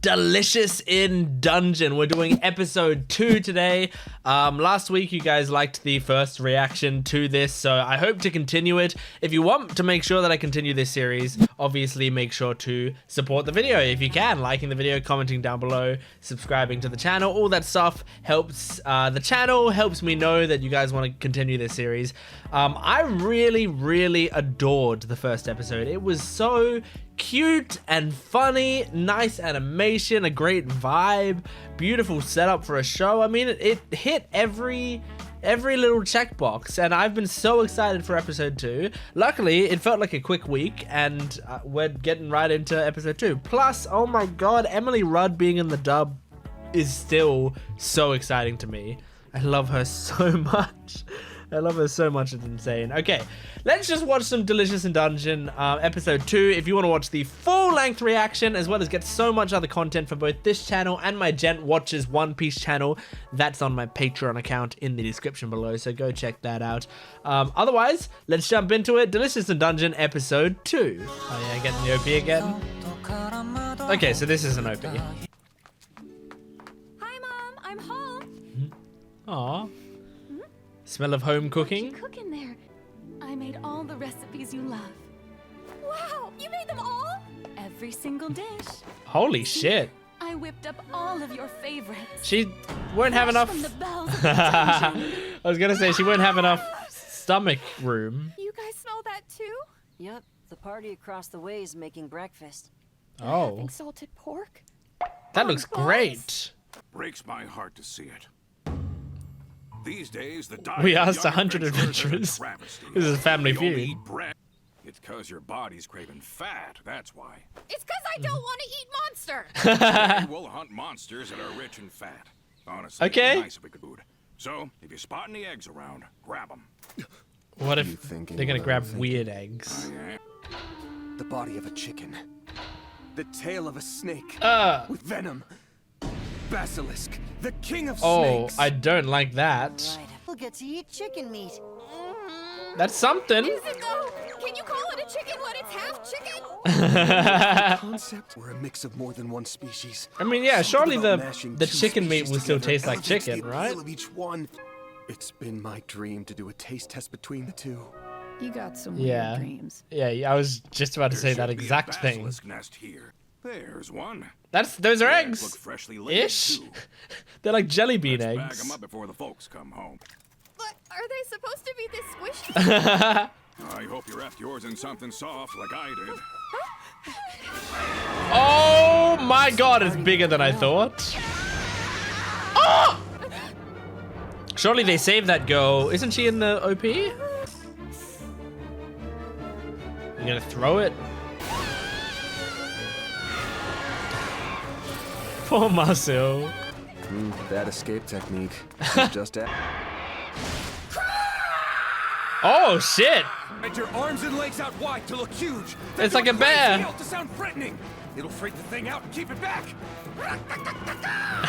Delicious in Dungeon. We're doing episode 2 today. Last week you guys liked the first reaction to this, so I hope to continue it. If you want to make sure that I continue this series, obviously make sure to support the video if you can. Liking the video, commenting down below, subscribing to the channel, all that stuff helps the channel, helps me know that you guys want to continue this series. I really adored the first episode. It was so cute and funny, nice animation, a great vibe, beautiful setup for a show. I mean, it hit every little checkbox, and I've been so excited for episode 2. Luckily, it felt like a quick week, and we're getting right into episode 2. Plus, oh my god, Emily Rudd being in the dub is still so exciting to me. I love her so much. I love her so much, it's insane. Okay, let's just watch some Delicious in Dungeon episode 2. If you want to watch the full-length reaction, as well as get so much other content for both this channel and my Gent Watches One Piece channel, that's on my Patreon account in the description below, so go check that out. Otherwise, let's jump into it. Delicious in Dungeon episode 2. Oh yeah, getting the OP again. Okay, so this is an OP. Hi, Mom. I'm home. Aww. Smell of home cooking? What you cook in there? I made all the recipes you love. Wow, you made them all? Every single dish. Holy shit. I whipped up all of your favorites. She won't have enough. From the bells of the dungeon. I was gonna say she won't have enough stomach room. You guys smell that too? Yep, the party across the way is making breakfast. Oh. Having salted pork? That looks great. Breaks my heart to see it. These days, the We asked 100 adventurers. This is a Family Feud. It's cause your body's craving fat, that's why. It's cause I don't want to eat monster. We'll hunt monsters that are rich and fat. Honestly, Okay. it'd be nice if we could food. So, if you spot any eggs around, grab them. What if they're gonna grab weird eggs? The body of a chicken. The tail of a snake. With venom. Basilisk, the king of snakes. I don't like that. Right, we'll get to eat chicken meat. That's something. Is it though? Can you call it a chicken when it's half chicken? Concept or a mix of more than one species. I mean, yeah, surely the chicken meat will still taste like chicken, right? Of each one. It's been my dream to do a taste test between the two. You got some Yeah. weird dreams. Yeah, I was just about to say that exact thing. Nest here. There's one. Those are Look eggs. freshly laid, Ish. too. They're like jelly bean Let's bag eggs. them up before the folks come home. But are they supposed to be this squishy? I hope you wrapped yours in something soft like I did. Oh my god, it's bigger than I thought. Oh! Surely they saved that girl. Isn't she in the OP? You gonna throw it? Poor Marcille. That escape technique. Just Oh shit! Spread your arms and legs out wide to look huge. It's like a bear. To sound threatening. It'll freak the thing out and keep it back.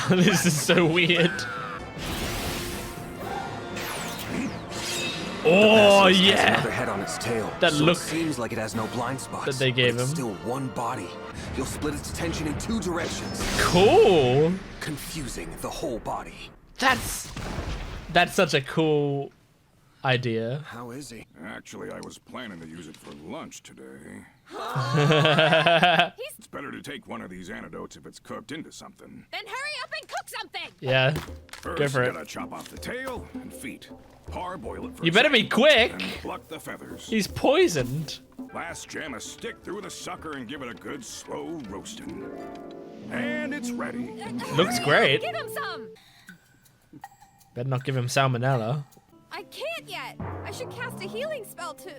This is so weird. Oh yeah! Another head on its tail. That so look it seems like it has no blind spots. that they gave but it's him. Still one body. You'll split its attention in 2 directions. Cool. Confusing the whole body. That's such a cool idea. How is he? Actually, I was planning to use it for lunch today. It's better to take one of these antidotes if it's cooked into something. Then hurry up and cook something. Yeah. First, Go for you it. gotta chop off the tail and feet. Parboil it for You a better be second, quick. then pluck the feathers. He's poisoned. Last, jam a stick through the sucker and give it a good slow roasting. And it's ready. Looks great. Give him some. Better not give him salmonella. I can't yet. I should cast a healing spell to...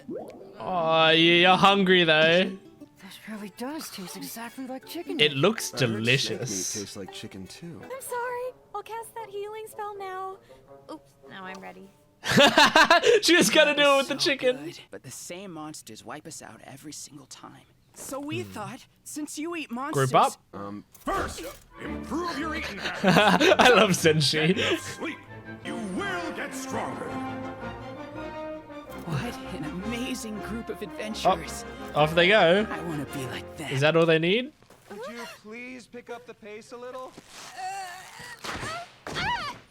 Oh, you're hungry though. This really does taste exactly like chicken It meat. looks Snake meat delicious. tastes like chicken too. I'm sorry. I'll cast that healing spell now. Oops, now I'm ready. She just gotta do it with the chicken. Good, but the same monsters wipe us out every single time. So we thought, since you eat monsters... Group up. First, improve your eating habits. I love Senshi. Sleep. You will get stronger. What an amazing group of adventurers. Off they go. I want to be like that. Is that all they need? Would you please please pick up the pace a little?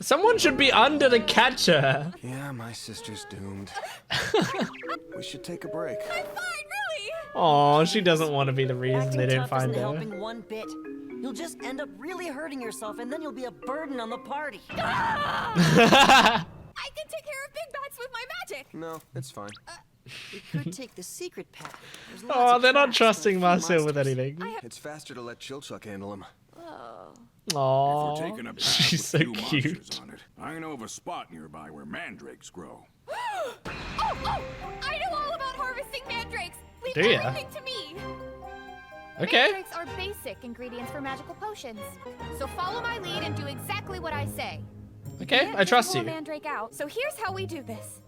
Someone should be under to catch her. Yeah, my sister's doomed. We should take a break. I'm fine, really. Oh, she doesn't want to be the reason Acting they didn't tough find isn't her. helping one bit. You'll just end up really hurting yourself, and then you'll be a burden on the party. I can take care of big bats with my magic. No, it's fine. We could take the secret path. There's lots Oh, of they're not traps trusting and a few Marcille with monsters. anything. It's faster to let Chilchuck handle him. Oh, If we're taking a path she's with so few cute. monsters on it, I know of a spot nearby where mandrakes grow. Oh, I know all about harvesting mandrakes. Leave Do ya? everything to me. Okay. Mandrakes are basic ingredients for magical potions. So follow my lead and do exactly what I say. Okay, Can't I trust just pull you. a mandrake out. So here's how we do this.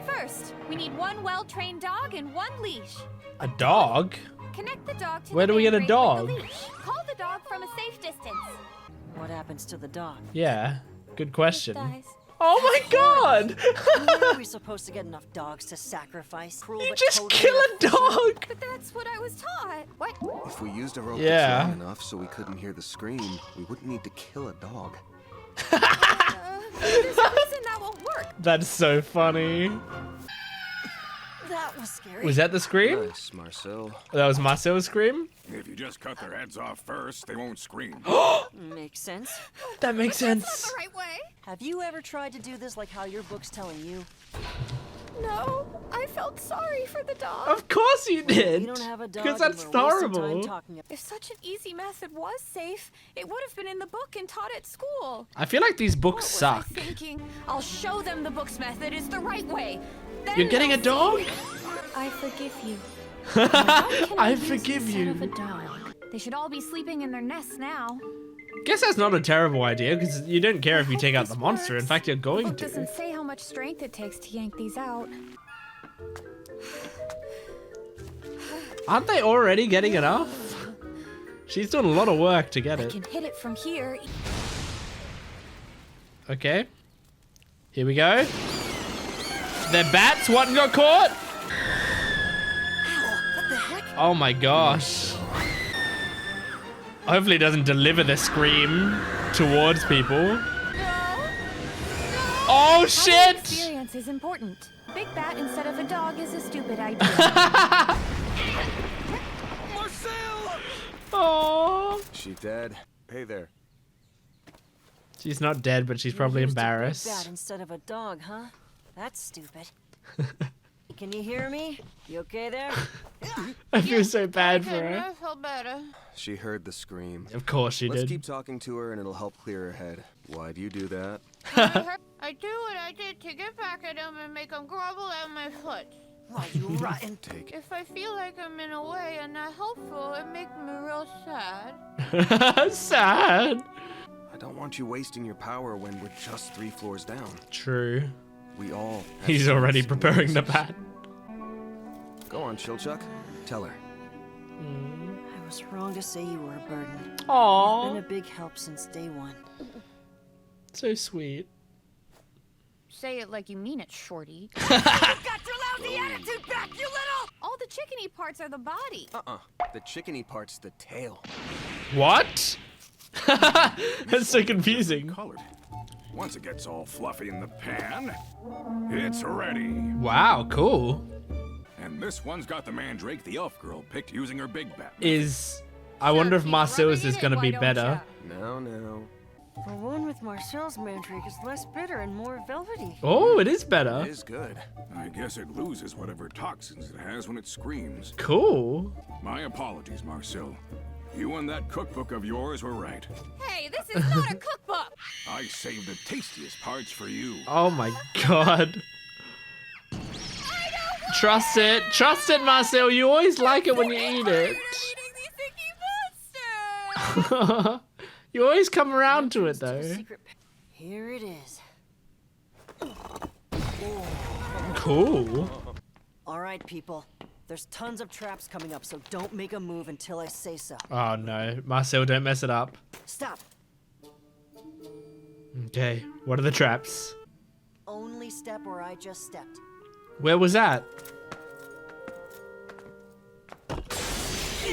First, we need one well-trained dog and one leash. A dog? Connect the dog to Where the do we get a mandrake with dog? the leash. Call the dog from a safe distance. What happens to the dog? Yeah, good question. Dies. Oh my god! Where are we supposed to get enough dogs to sacrifice? Cruel You but just totally kill a inefficient. dog! But that's what I was taught. What? If we used a rope Yeah. that's long enough so we couldn't hear the scream, we wouldn't need to kill a dog. There's a reason that won't work. That's so funny. That was scary. Was that the scream? Nice, Marcille. That was Marcille's scream? If you just cut their heads off first, they won't scream. Makes sense. That makes That's sense. not the right way. Have you ever tried to do this like how your book's telling you? No, I felt sorry for the dog. Of course you did. You don't have a dog. Because and that's we're wasting time horrible. talking If such an easy method was safe, it would have been in the book and taught at school. I feel like these What books was suck. I thinking? I'll show them the book's method is the right way. Then You're getting a they'll dog? see. I forgive you. I forgive you. Of a dog. They should all be sleeping in their nests now. Guess that's not a terrible idea, because you don't care if you hope take out this the monster. In works. fact, you're The going book to. doesn't say how much strength it takes to yank these out. Aren't they already getting enough? She's doing a lot of work to get I it. can hit it from here. Okay. Here we go. They're bats. One got caught. What the heck? Oh my gosh. Hopefully it doesn't deliver the scream towards people. Oh shit! Experience is important. Big bat instead of a dog is a stupid idea. Marcille! Oh. She dead? Hey there. She's not dead, but she's probably Used a big bat embarrassed. instead of a dog, huh? That's stupid. Can you hear me? You okay there? I feel so bad for her. I feel better. She heard the scream. Of course she Let's did. keep talking to her and it'll help clear her head. Why do you do that? I do what I did to get back at him and make him grovel at my foot. Why, you rotten. Take it. If I feel like I'm in a way and not helpful, it makes me real sad. Sad. I don't want you wasting your power when we're just 3 floors down. True. We all have He's already strengths and preparing the weaknesses. bat. Go on, Chilchuck. Tell her. I was wrong to say you were a burden. Been Aww. a big help since day one. So sweet. Say it like you mean it, Shorty. Got your lousy attitude back, you little! All the chickeny parts are the body. The chickeny part's the tail. What? That's so confusing. Colored. Once it gets all fluffy in the pan, it's ready. Wow, cool. And this one's got the mandrake the elf girl picked using her big bat. I wonder if Marcille's is gonna be better. No, no. The one with Marcel's mandrake is less bitter and more velvety. Oh, it is better. It is good. I guess it loses whatever toxins it has when it screams. Cool. My apologies, Marcille. You and that cookbook of yours were right. Hey, this is not a cookbook. I saved the tastiest parts for you. Oh my god. Trust it. Trust it, Marcille. You always like it when you eat it. You always come around to it, though. Secret. Here it is. Cool. All right, people. There's tons of traps coming up, so don't make a move until I say so. Oh no. Marcille, don't mess it up. Stop. Okay. What are the traps? Only step where I just stepped. Where was that?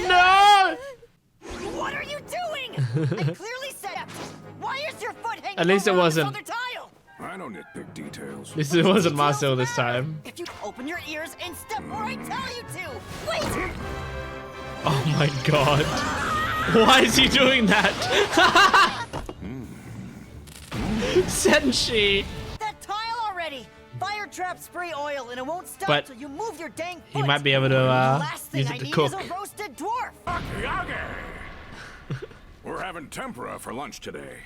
No! What are you doing? I clearly said, why is your foot hanging At least it over on this wasn't. other tile? I don't nitpick details. At least it wasn't Marcille this time. If you open your ears and step where I tell you to. Wait! Oh my god. Why is he doing that? Senshi. That tile already! Fire trap spray oil and it won't stop But till you move your dang he foot. might be able to The last thing use I it to need cook. is a roasted dwarf. Yage! We're having tempura for lunch today.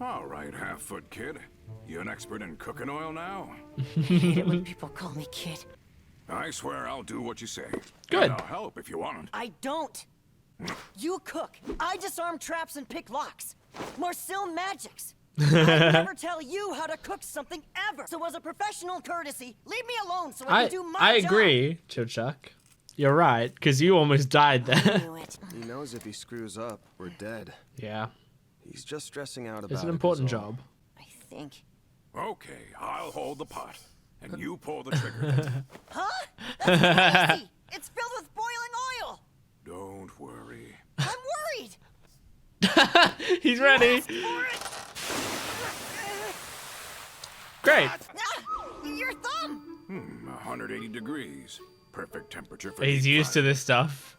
All right, half-foot kid. You an expert in cooking oil now? I hate it when people call me kid. I swear I'll do what you say. Good. And I'll help if you want. I don't. You cook. I disarm traps and pick locks. Marcille magics. I never tell you how to cook something ever. So as a professional courtesy, leave me alone so I can do my I job. agree, Chilchuck. You're right, because you almost died I there. knew it. He knows if he screws up, we're dead. Yeah, He's just stressing out about it's an it, important is all. job. I think. Okay, I'll hold the pot. And you pull the trigger. Huh? That's crazy. It's filled with boiling oil. Don't worry. I'm worried. He's ready. For it. Great. Ah, your thumb. 180 degrees. Perfect temperature for He's deep used to frying. this stuff.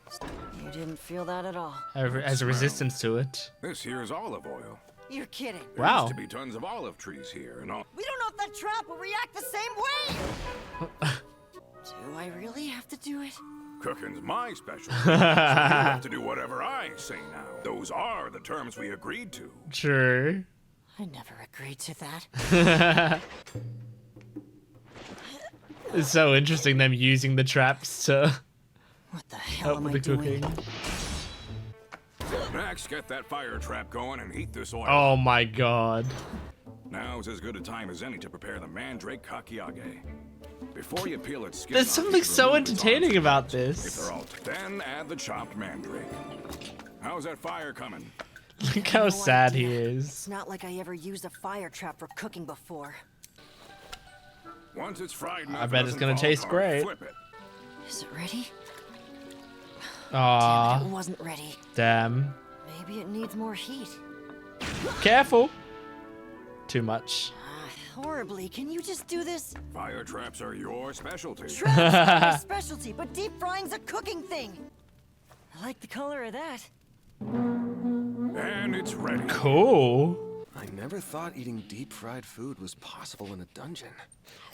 You didn't feel that at all. Has a resistance to it. This here's olive oil. You're kidding. There Wow. used to be tons of olive trees here and all. We don't know if that trap will react the same way. Do I really have to do it? Cooking's my specialty. So you have to do whatever I say now. Those are the terms we agreed to. True. I never agreed to that. It's so interesting them using the traps to What the hell help am with I the doing? cooking. Max, get that fire trap going and heat this oil. Oh my god. Now's as good a time as any to prepare the mandrake kakiyage. Before you peel its skin There's off, you something should so remove its entertaining arms. about If this. they're all then add the chopped mandrake. How's that fire coming? Look how No sad he idea. is. It's not like I ever used a fire trap for cooking before. Once it's fried enough, I bet it it's doesn't gonna fall taste apart. great. Flip it. Is it ready? Damn it, Aw, it wasn't ready. damn. Maybe it needs more heat. Careful. Too much. Horribly. Can you just do this? Fire traps are your specialty. Traps are my specialty, but deep frying's a cooking thing. I like the color of that. And it's ready. Cool. I never thought eating deep-fried food was possible in a dungeon.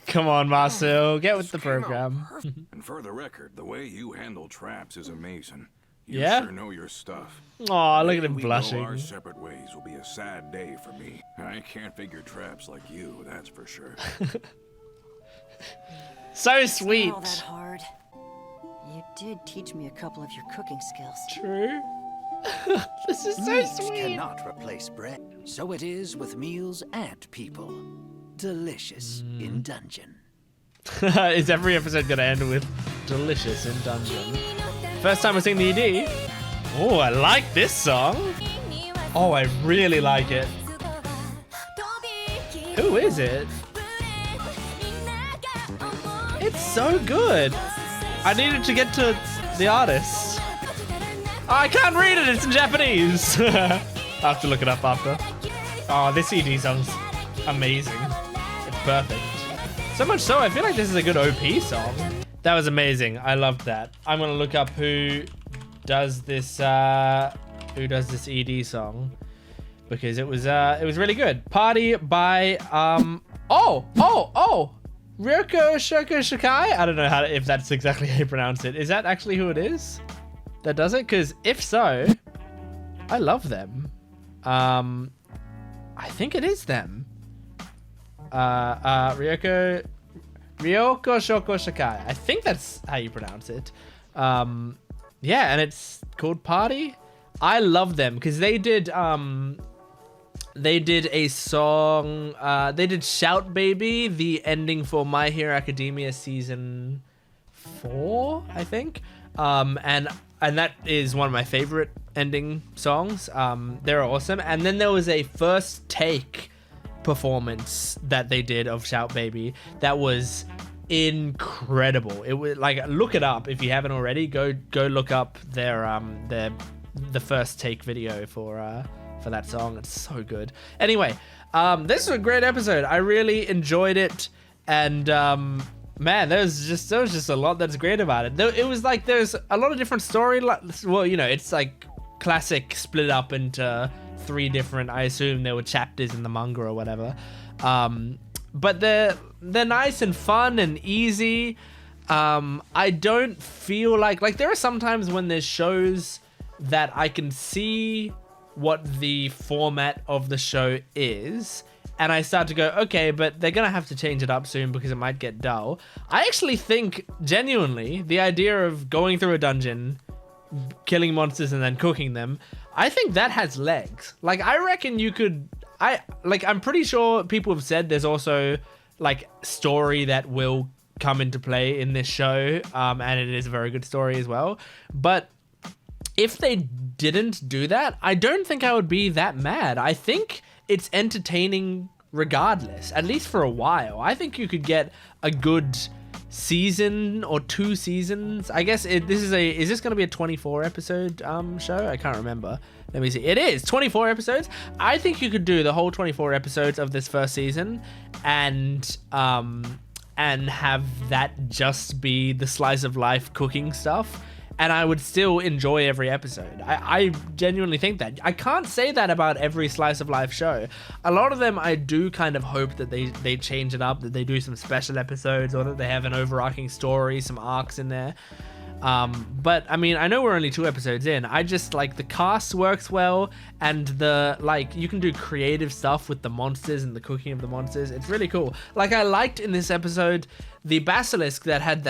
Come on, Marcille. Get with the Came out program. perfect. And for the record, the way you handle traps is amazing. You Yeah? sure know your stuff. Aw, look at The him day we go our blushing. separate ways will be a sad day for me. I can't figure traps like you, that's for sure. So sweet. Not all that hard. You did teach me a couple of your cooking skills. True. This is so Meat sweet. cannot replace bread. So it is with meals and people. Delicious in dungeon. Is every episode gonna end with delicious in dungeon? First time we're seeing the ED. Oh, I like this song. Oh, I really like it. Who is it? It's so good. I needed to get to the artist. Oh, I can't read it. It's in Japanese. I'll have to look it up after. Oh, this ED song's amazing. It's perfect. So much so, I feel like this is a good OP song. That was amazing. I loved that. I'm gonna look up who does this ED song because it was really good. Party by Ryoko Shoko Shikai. I don't know if that's exactly how you pronounce it. Is that actually who it is that does it? Because if so, I love them. I think it is them. Ryoko Shoko Shikai. I think that's how you pronounce it. Yeah, and it's called Party. I love them because they did a song. They did Shout Baby, the ending for My Hero Academia season 4, I think. And that is one of my favorite ending songs. They're awesome. And then there was a first take performance that they did of Shout Baby that was incredible. It was like, look it up if you haven't already. Go look up their the first take video for that song. It's so good. Anyway, this was a great episode. I really enjoyed it, and man, there was just a lot that's great about it. It was like there's a lot of different storylines. Well, you know, it's like classic split up into 3 different. I assume there were chapters in the manga or whatever. But they're nice and fun and easy. I don't feel like there are some times when there's shows that I can see what the format of the show is, and I start to go, okay, but they're gonna have to change it up soon because it might get dull. I actually think, genuinely, the idea of going through a dungeon, killing monsters and then cooking them, I think that has legs. Like, I reckon you could... I'm pretty sure people have said there's also like story that will come into play in this show, and it is a very good story as well. But if they didn't do that, I don't think I would be that mad. I think it's entertaining regardless, at least for a while. I think you could get a good season or 2 seasons. I guess is this going to be a 24 episode show? I can't remember. Let me see. It is 24 episodes. I think you could do the whole 24 episodes of this first season and have that just be the slice of life cooking stuff, and I would still enjoy every episode. I genuinely think that. I can't say that about every slice of life show. A lot of them I do kind of hope that they change it up, that they do some special episodes, or that they have an overarching story, some arcs in there. But I mean, I know we're only 2 episodes in. I just like the cast works well, and the you can do creative stuff with the monsters and the cooking of the monsters. It's really cool. Like, I liked in this episode the basilisk that had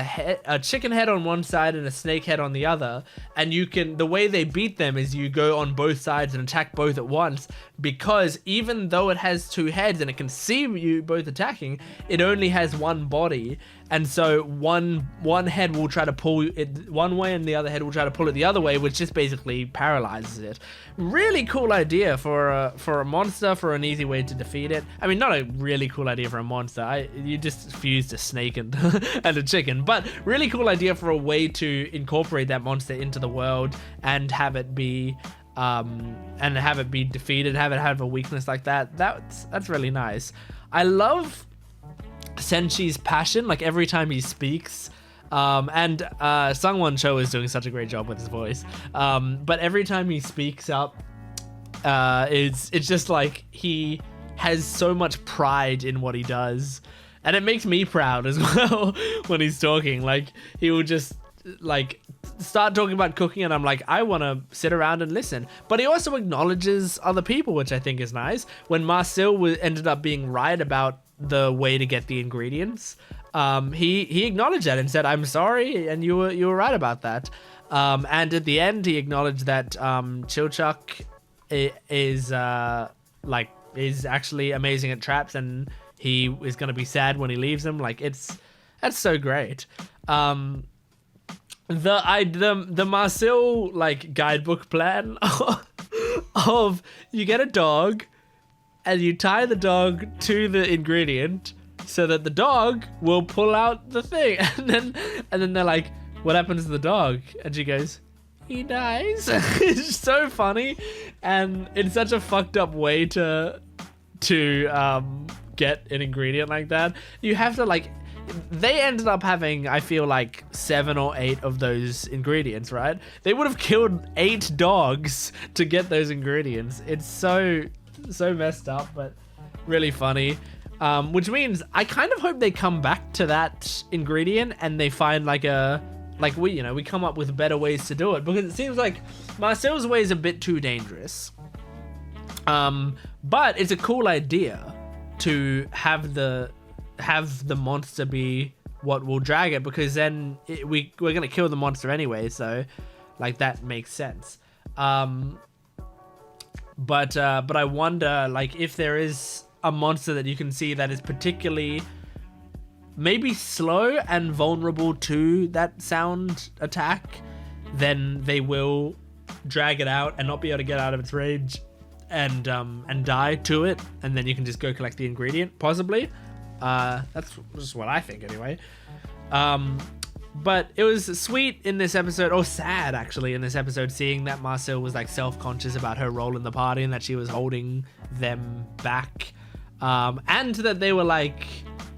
a chicken head on one side and a snake head on the other, and the way they beat them is you go on both sides and attack both at once, because even though it has 2 heads and it can see you both attacking, it only has 1 body. And so one head will try to pull it one way and the other head will try to pull it the other way, which just basically paralyzes it. Really cool idea for a monster, for an easy way to defeat it. I mean, not a really cool idea for a monster. You just fused a snake and a chicken, but really cool idea for a way to incorporate that monster into the world and have it be defeated, have it have a weakness like that. That's really nice. I love Senshi's passion, like every time he speaks, and Sungwon Cho is doing such a great job with his voice, but every time he speaks up, it's just like he has so much pride in what he does, and it makes me proud as well when he's talking. Like, he will just like start talking about cooking and I'm like, I want to sit around and listen. But he also acknowledges other people, which I think is nice. When Marcille ended up being right about the way to get the ingredients, he acknowledged that and said, I'm sorry, and you were right about that. And at the end he acknowledged that Chilchuck is actually amazing at traps, and he is going to be sad when he leaves them. Like, that's so great. The Marcille like guidebook plan of you get a dog and you tie the dog to the ingredient so that the dog will pull out the thing, and then they're like, what happens to the dog? And she goes, he dies. It's so funny, and it's such a fucked up way to get an ingredient like that. You have to like, they ended up having, I feel like 7 or 8 of those ingredients, right? They would have killed 8 dogs to get those ingredients. It's so messed up, but really funny. Which means I kind of hope they come back to that ingredient and they find we come up with better ways to do it, because it seems like Marcille's way is a bit too dangerous. But it's a cool idea to have the monster be what will drag it, because then we're gonna kill the monster anyway, so like that makes sense. But I wonder, like, if there is a monster that you can see that is particularly maybe slow and vulnerable to that sound attack, then they will drag it out and not be able to get out of its rage and die to it, and then you can just go collect the ingredient, possibly. That's just what I think anyway. But it was sweet in this episode, or sad actually in this episode, seeing that Marcille was like self-conscious about her role in the party and that she was holding them back. And that they were like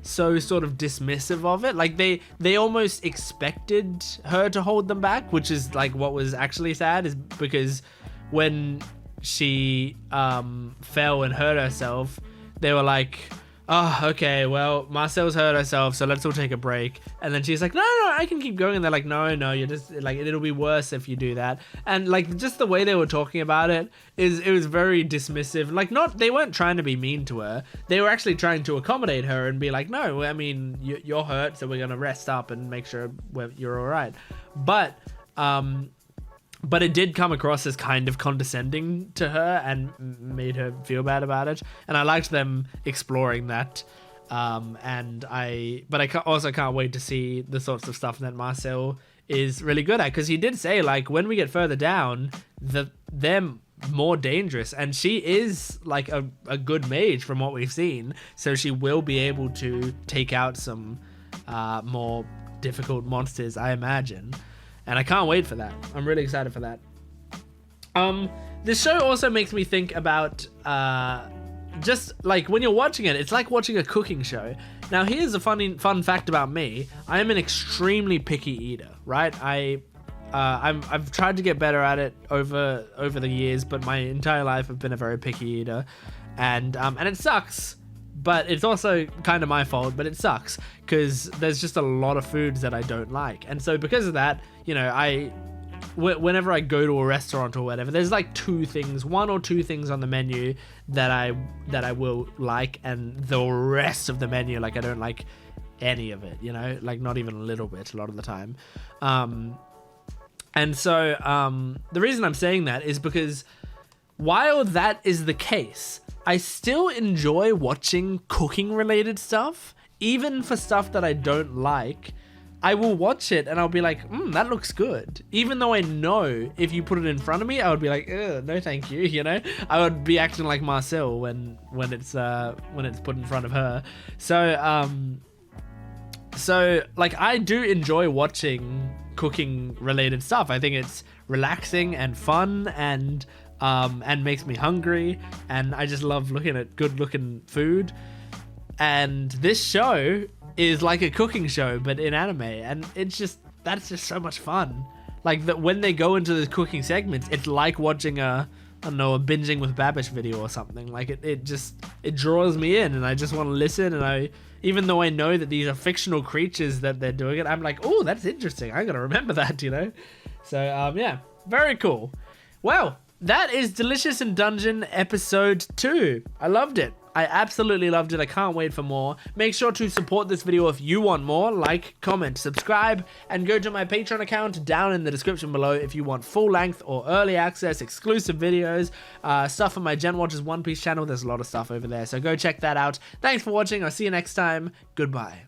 so sort of dismissive of it. Like they almost expected her to hold them back, which is like what was actually sad, is because when she fell and hurt herself, they were like, oh, okay, well, Marcelle's hurt herself, so let's all take a break. And then she's like, no, I can keep going. And they're like, no, you're just like, it'll be worse if you do that. And like, just the way they were talking about it was very dismissive. Like, they weren't trying to be mean to her. They were actually trying to accommodate her and be like, no, I mean, you're hurt, so we're going to rest up and make sure you're all right. But it did come across as kind of condescending to her and made her feel bad about it. And I liked them exploring that. But I also can't wait to see the sorts of stuff that Marcille is really good at. Because he did say, like, when we get further down, they're more dangerous. And she is, like, a good mage from what we've seen. So she will be able to take out some more difficult monsters, I imagine. And I can't wait for that. I'm really excited for that. This show also makes me think about just like when you're watching it, it's like watching a cooking show. Now, here's a fun fact about me. I am an extremely picky eater, right? I've tried to get better at it over the years, but my entire life I've been a very picky eater, and it sucks. But it's also kind of my fault, but it sucks because there's just a lot of foods that I don't like. And so because of that, you know, whenever I go to a restaurant or whatever, there's like one or two things on the menu that I will like, and the rest of the menu, like, I don't like any of it, you know, like not even a little bit a lot of the time. And so the reason I'm saying that is because while that is the case, I still enjoy watching cooking related stuff, even for stuff that I don't like. I will watch it and I'll be like, that looks good. Even though I know if you put it in front of me, I would be like, no, thank you. You know, I would be acting like Marcille when it's put in front of her. So like, I do enjoy watching cooking related stuff. I think it's relaxing and fun and makes me hungry, and I just love looking at good looking food. And this show is like a cooking show but in anime, and that's just so much fun. Like, that when they go into the cooking segments, it's like watching a binging with Babish video or something. Like, it draws me in, and I just want to listen. And even though I know that these are fictional creatures that they're doing it, I'm like, oh, that's interesting, I gotta remember that, you know. So yeah, very cool. Well, that is Delicious in Dungeon episode 2. I loved it. I absolutely loved it. I can't wait for more. Make sure to support this video if you want more. Like, comment, subscribe, and go to my Patreon account down in the description below if you want full length or early access, exclusive videos, stuff on my Gen Watchers One Piece channel. There's a lot of stuff over there, so go check that out. Thanks for watching. I'll see you next time. Goodbye.